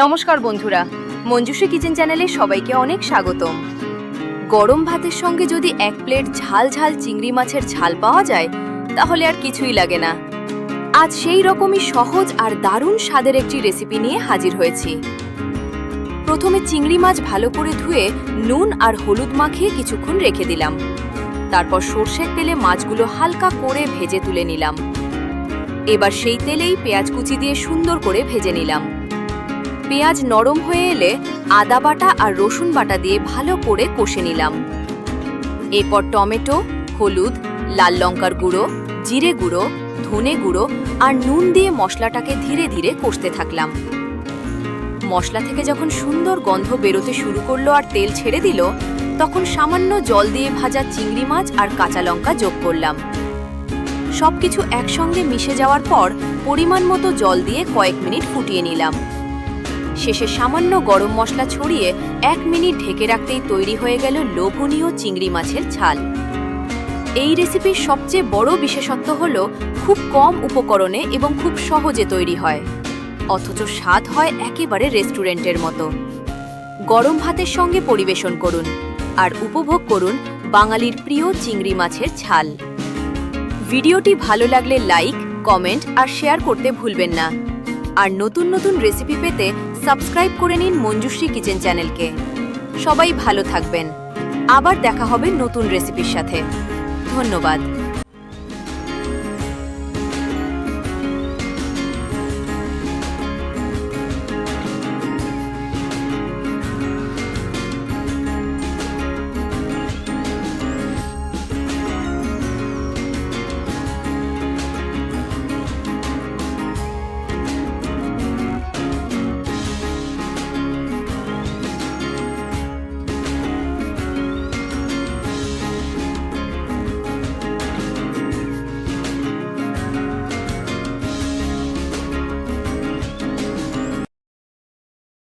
নমস্কার বন্ধুরা, মঞ্জুশ্রী কিচেন চ্যানেলে সবাইকে অনেক স্বাগতম। গরম ভাতের সঙ্গে যদি এক প্লেট ঝাল ঝাল চিংড়ি মাছের ঝাল পাওয়া যায় তাহলে আর কিছুই লাগে না। আজ সেই রকমই সহজ আর দারুণ স্বাদের একটি রেসিপি নিয়ে হাজির হয়েছি। প্রথমে চিংড়ি মাছ ভালো করে ধুয়ে নুন আর হলুদ মাখিয়ে কিছুক্ষণ রেখে দিলাম। তারপর সর্ষের তেলে মাছগুলো হালকা করে ভেজে তুলে নিলাম। এবার সেই তেলেই পেঁয়াজ কুচি দিয়ে সুন্দর করে ভেজে নিলাম। পেঁয়াজ নরম হয়ে এলে আদা বাটা আর রসুন বাটা দিয়ে ভালো করে কষে নিলাম। এরপর টমেটো, হলুদ, লাল লঙ্কার গুঁড়ো, জিরে গুঁড়ো, ধনে গুঁড়ো আর নুন দিয়ে মশলাটাকে ধীরে ধীরে কষতে থাকলাম। মশলা থেকে যখন সুন্দর গন্ধ বেরোতে শুরু করলো আর তেল ছেড়ে দিল, তখন সামান্য জল দিয়ে ভাজা চিংড়ি মাছ আর কাঁচা লঙ্কা যোগ করলাম। সবকিছু একসঙ্গে মিশে যাওয়ার পর পরিমাণ মতো জল দিয়ে কয়েক মিনিট ফুটিয়ে নিলাম। শেষে সামান্য গরম মশলা ছড়িয়ে 1 মিনিট ঢেকে রাখতেই তৈরি হয়ে গেল লোভনীয় চিংড়ি মাছের ঝাল। এই রেসিপির সবচেয়ে বড় বিশেষত্ব হলো খুব কম উপকরণে এবং খুব সহজে তৈরি হয়, অথচ স্বাদ হয় একেবারে রেস্টুরেন্টের মতো। গরম ভাতের সঙ্গে পরিবেশন করুন আর উপভোগ করুন বাঙালির প্রিয় চিংড়ি মাছের ঝাল। ভিডিওটি ভালো লাগলে লাইক, কমেন্ট আর শেয়ার করতে ভুলবেন না। আর নতুন নতুন রেসিপি পেতে সাবস্ক্রাইব করে নিন মঞ্জুশ্রী কিচেন চ্যানেলকে। সবাই ভালো থাকবেন। আবার দেখা হবে নতুন রেসিপির সাথে। ধন্যবাদ।